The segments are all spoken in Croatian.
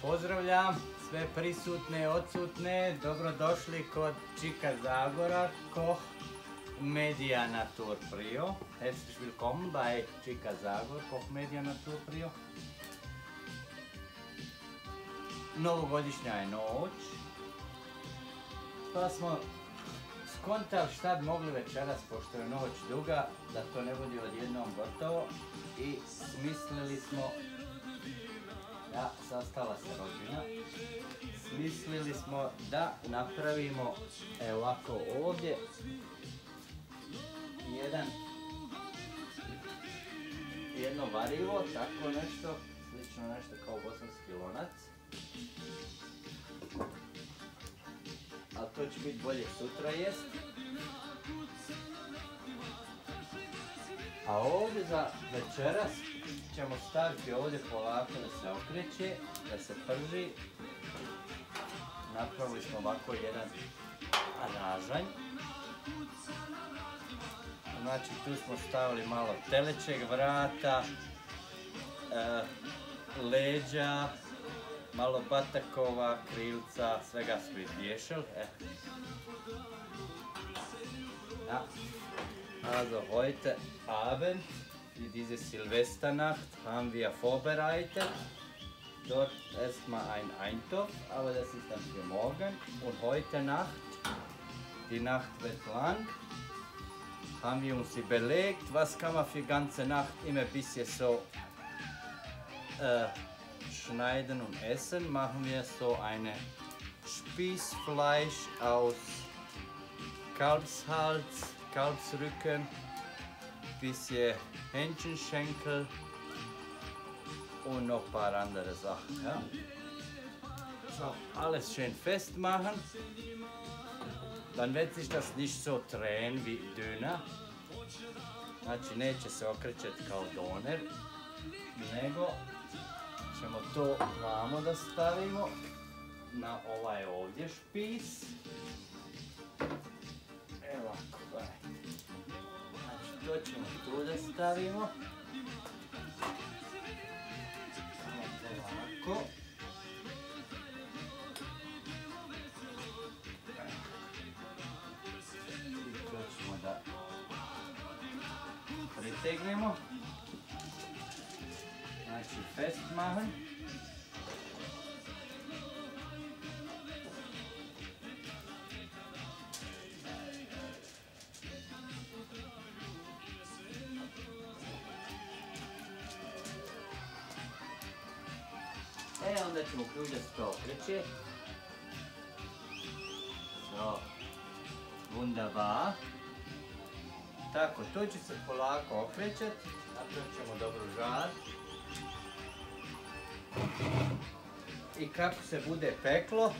Pozdravljam sve prisutne i odsutne, dobrodošli kod Čika Zagora, Koch Media Natur Prio. Herzlich willkommen bei Čika Zagor, Koch Media Natur Prio. Novogodišnja je noć, pa smo skontali šta bi mogli večeras, pošto je noć duga, da to ne bude odjednom gotovo, i smislili smo, sastala se rodbina, smislili smo da napravimo ovako ovdje jedno varivo, tako nešto, slično nešto kao bosanski lonac. Ali to će biti bolje sutra jest. A ovdje za večeras ćemo staviti ovdje polako da se okreće, da se prži. Napravili smo ovako jedan aranžanj. Znači tu smo stavili malo telećeg vrata, leđa, malo batakova, krilca, svega smo izmiješali. Ja. Also heute Abend, für diese Silvesternacht, haben wir vorbereitet. Dort erstmal ein Eintopf, aber das ist dann für morgen. Und heute Nacht, die Nacht wird lang, haben wir uns überlegt, was kann man für ganze Nacht immer ein bisschen so schneiden und essen. Machen wir so eine Spießfleisch aus Kalbshals, Kalbsrücken, bisschen Hähnchenschenkel und noch ein paar andere Sachen. Ja? So, alles schön festmachen. Dann wird sich das nicht so drehen wie Döner. Znači neće se okrećati kao doner, nego ćemo to vamo da stavimo na ovaj ovdje špis. Evo ovako, gledajte. Znači to ćemo tu da stavimo. Ovako. I to ćemo da pritegnemo. Znači festmachen. Onda ćemo uključiti to okreće. So, wunderbar. Tako, to će se polako okrećati, napravit ćemo dobru žar. I kako se bude peklo,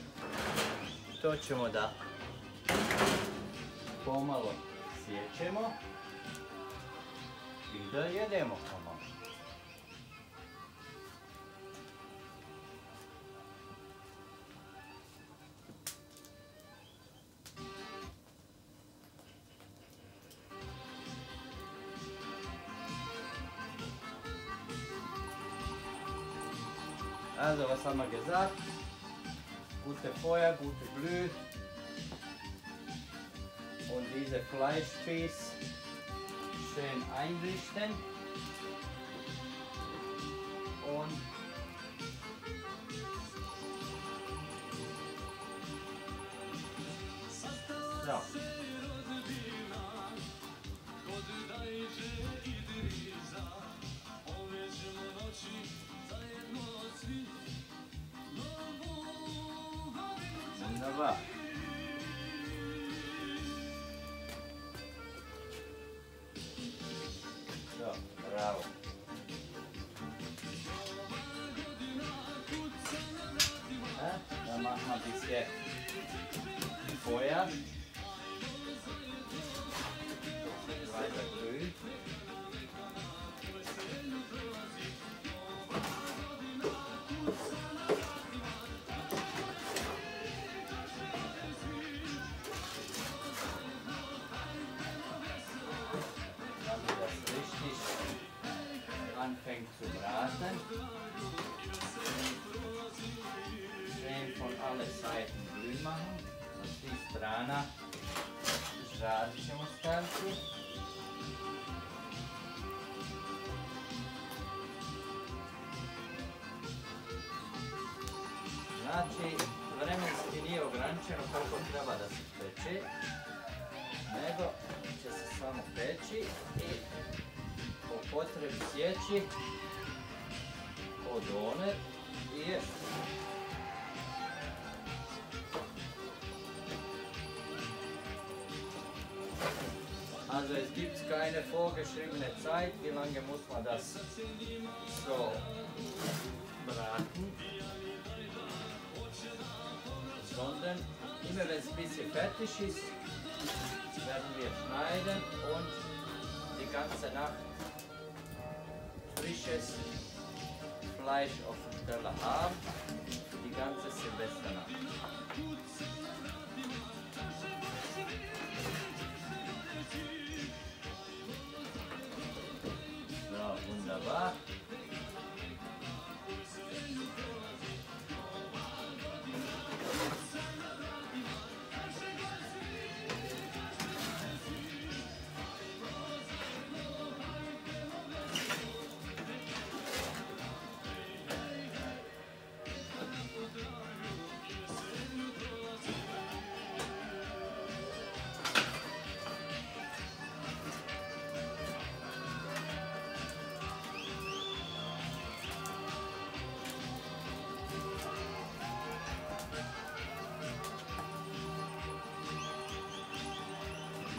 to ćemo da pomalo sjećemo i da jedemo pomalo. Also, was haben wir gesagt? Gute Feuer, gute Glüh und diese Fleischspieß schön einrichten und so. Wunderbar. So, bravo. Dann machen wir ein bisschen Feuer. Weiter grün. Anfängt zu braten. alle Seiten grün machen. Od svih strana žarit ćemo staviti. Znači, vremenski nije ograničeno koliko treba da se peče, nego će se samo peći i po potrebi sjeći od one i jesti. Also es gibt keine vorgeschriebene Zeit, wie lange muss man das so braten, sondern immer wenn es ein bisschen fertig ist, werden wir schneiden und die ganze Nacht frisches Fleisch auf dem Teller haben, die ganze Silvesternacht. So, wunderbar.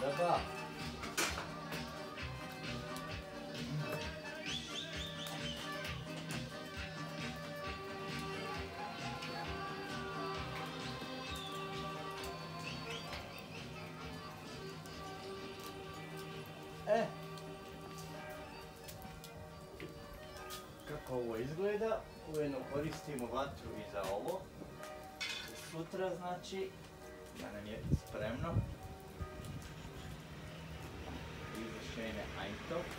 Wunderbar. Kako ovo izgleda, ujedno koristimo vatru i za ovo. Sutra znači da nam je spremno. Schöne Eintopf,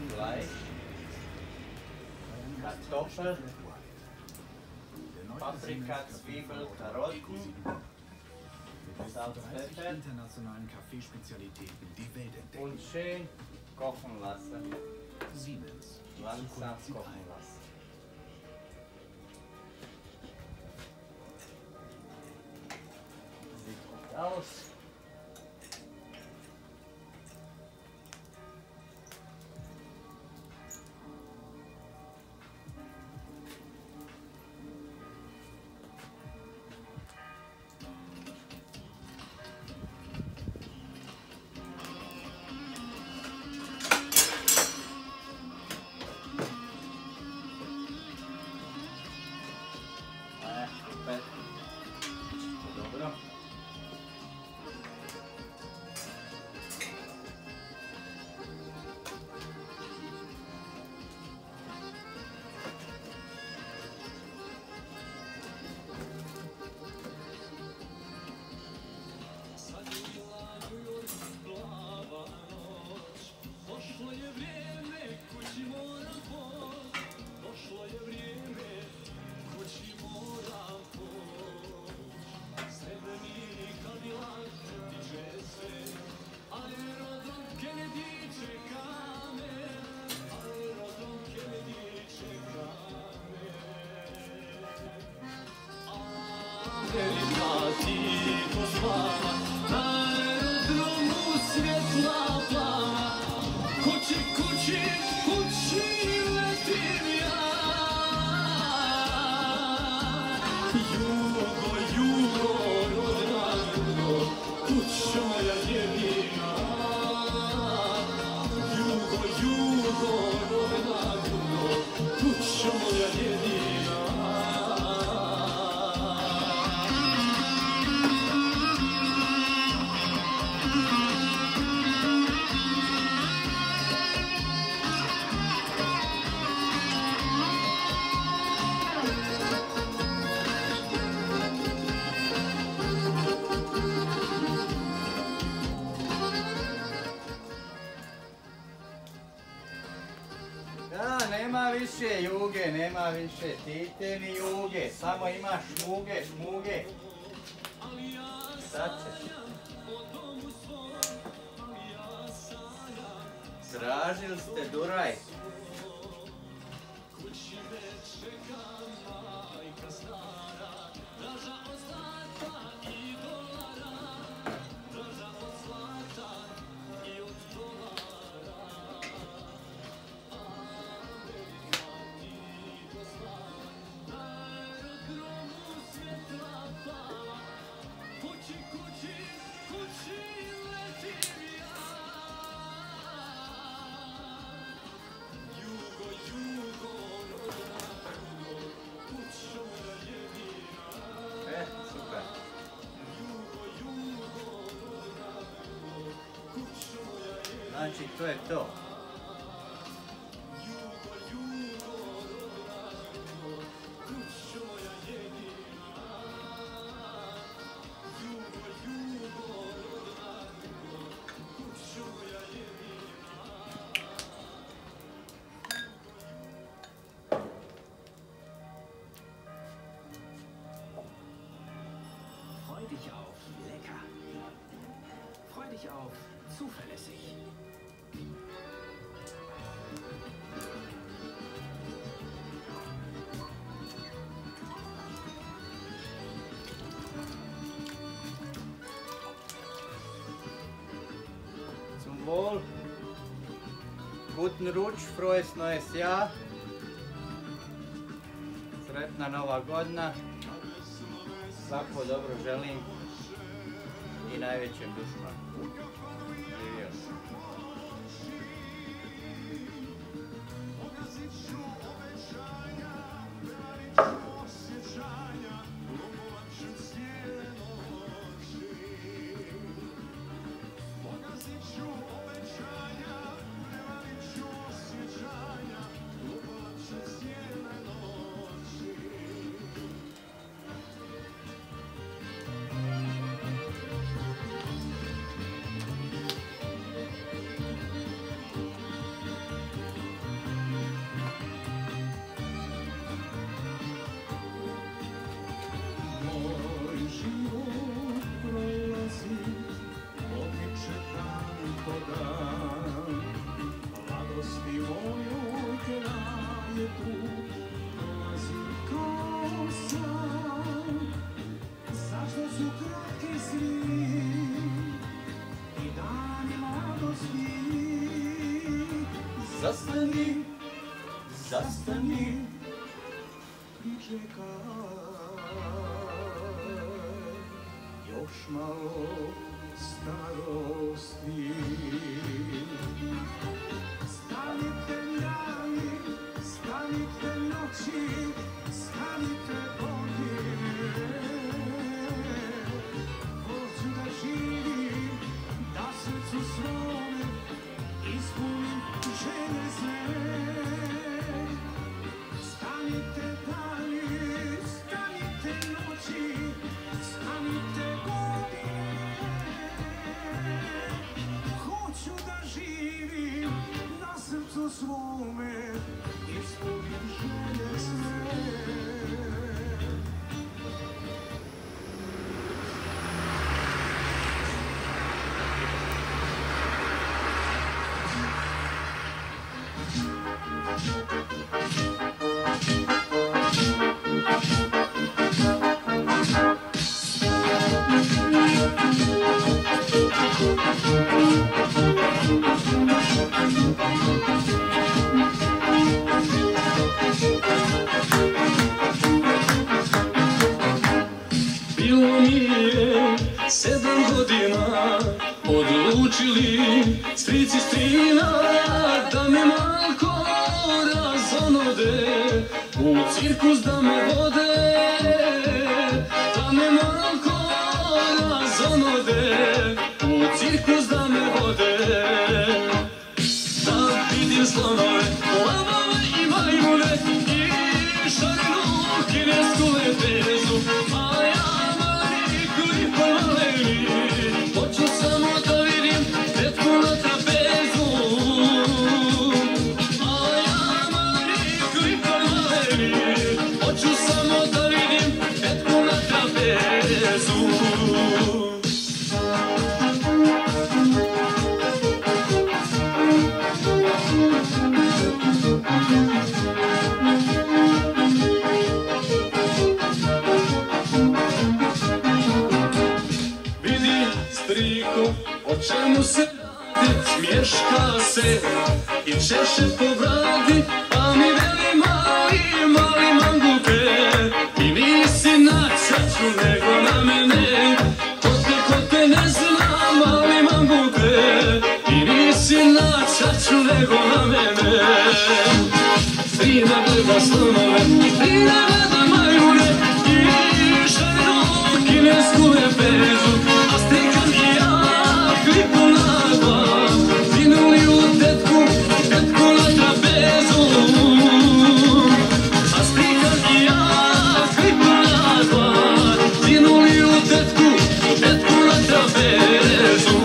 Fleisch, Kartoffel, Paprika, Zwiebel, Karotten, Salz, Pfeffer und schön kochen lassen. Langsam kochen lassen. Sieht gut aus. Dobro. Nema više juge, nema više tite ni juge, samo ima šmuge, šmuge. Sad ćeš. Tražili ste duraj. Super. Znači, to je to. Freu dich auf lecker. Freu dich auf zuverlässig. Zum Wohl. Guten Rutsch, frohes neues Jahr. Sretna nova godina. Svako dobro želim i najvećem dušmanu. Živio sam. Zastani, zastani, pričekaj, još malo starosti. Stanite dani, stanite noći, stanite godine. Hoću da živim, da srcu svome ispunim želje sve. Stanite dani, stanite noći, stanite godine. Hoću da živim, na srcu svome ispunim želje sve. Bilo mi je 7 godina, odlučili stric i strina da me malko razonode, u cirkus da me vode, da me malko razonode, u cirkus da me vode. Da vidim slonove, lavove i majmune i šarenu kinesku lepezu, a ja hoću samo da vidim tetku na trapezu, a ja mali majko, o čemu se radi, smješka se i češe po bradi, pa mi veli mali mangupe, ti nisi na čaču nego na mene, ko te ne zna, mali mangupe, ti nisi na čaču nego na mene. Strina gleda slonove, strina gleda majmune i šareno kinesku lepezu, a strikan i ja klipu na dva, vinuli u tetku na trapezu. A strikan i ja klipu na dva, vinuli u tetku na trapezu.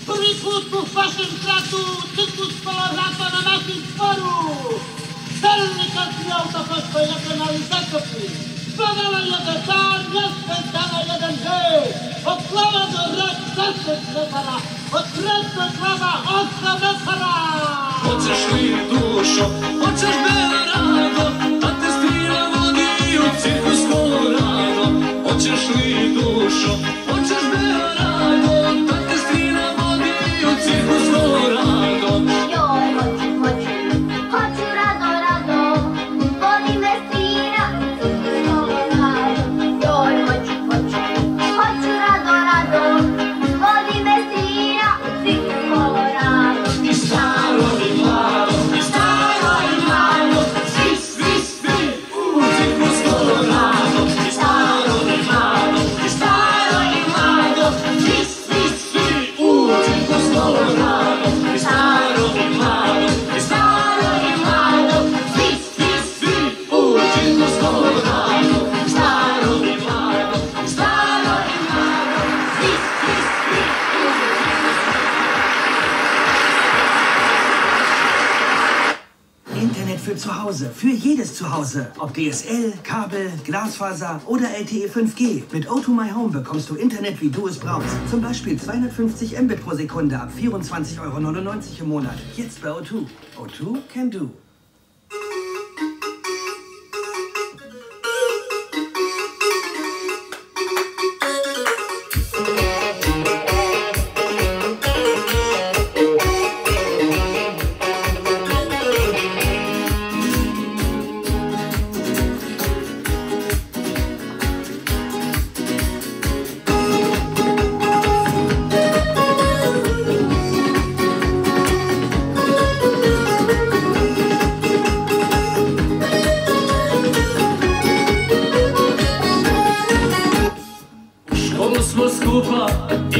Prvi put u vašem kratu, cirkus Kolorado na našem sporu. Celničarski autobus pojedzie na Lizakopi. Badala jeden dar, jest dana jeden dzień. Od Klawa do Rek 10 metara, od Rek do Klawa 8 metara. Hoćeš li dušo, hoćeš Belarado, da te strina vodi u cirkus Kolorado. Hoćeš li dušo, hoćeš Belarado, da te strina vodi u cirkus Kolorado. Joj, hoću rado, vodi me strina u cirkus Kolorado. Joj, hoću rado, vodi me strina u cirkus Kolorado. I staro i mlado, i staro i mlado, svi u cirkus Kolorado. I staro i mlado, i staro i mlado, svi u cirkus Kolorado. I staro i mlado, i staro i mlado, svi u cirkus Kolorado. I staro i mlado, i staro i mlado, svi u Internet für zu Hause, für jedes Zuhause. Ob DSL, Kabel, Glasfaser oder LTE 5G. Mit O2 My Home bekommst du Internet, wie du es brauchst. Zum Beispiel 250 Mbit pro Sekunde ab 24,99 € im Monat. Jetzt bei O2. O2 can do.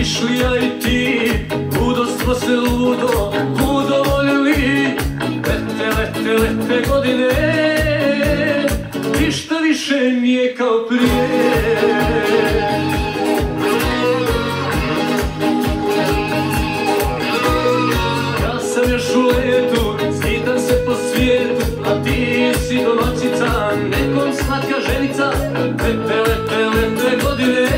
Išli ja i ti, ludo smo se ludo voljeli. Lete godine, ništa više nije kao prije. Ja sam još u letu, skitam se po svijetu, a ti si domaćica, nekom slatka ženica. Lete godine,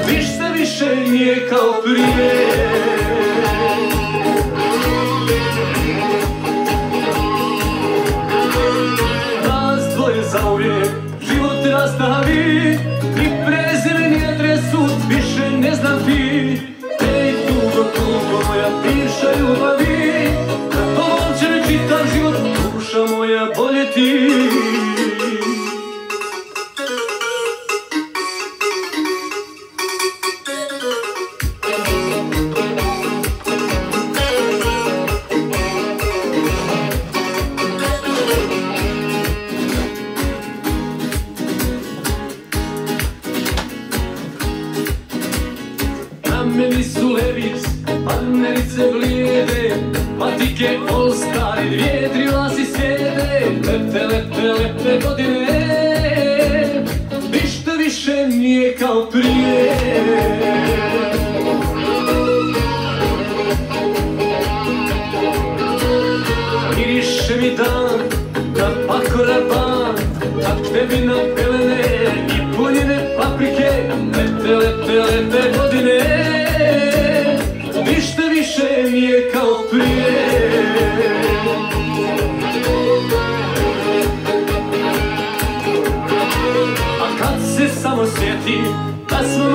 ništa više nije kao prije. Nas dvoje zauvijek, život nastavi, ni prezime ni adresu više ne znam ti. Ej, tugo moja bivša ljubavi, na tobom će mi čitav život, duša moja boljeti. Rameni su levic, panerice blijede, patike All-Star i vjetri vlasi sjede. Lete godine, ništa više nije kao prije. Miriše mi dan, na pakora ban, tak tebi na pelene i punjene paprike. Lete godine, ništa više nije kao prije. A kad se samo sjetim da smo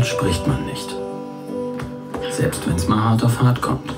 spricht man nicht. Selbst wenn es mal hart auf hart kommt.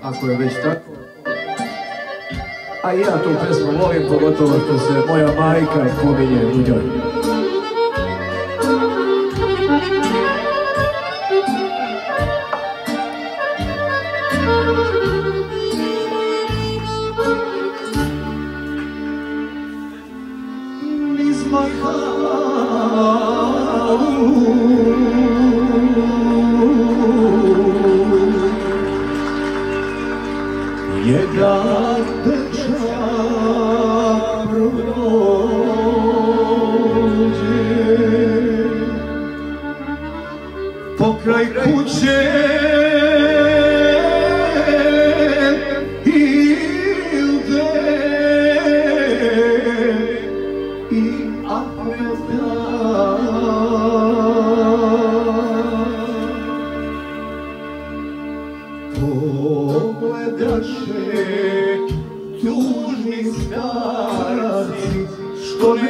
Ako je već tako. A i ja tu pesmu volim, pogotovo što se moja majka pominje u njoj. pokraj kuće ide i Ahmed pogledaše tužni staraci što ne